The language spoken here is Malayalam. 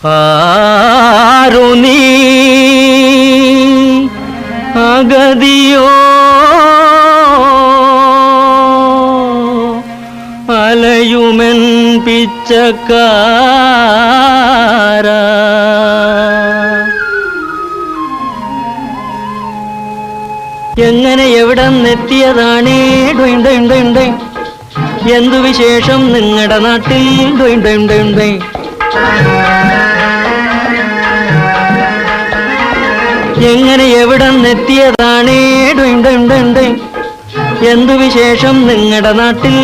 ആരു നീ അഗതിയോ അലയുമെൻ പിച്ചക്കാര എങ്ങനെ എവിടെ നിന്നെത്തിയതാണേ എന്തു വിശേഷം നിങ്ങളുടെ നാട്ടിൽ എങ്ങനെ എവിടെ നിന്നെത്തിയതാണേ എന്തു വിശേഷം നിങ്ങളുടെ നാട്ടിൽ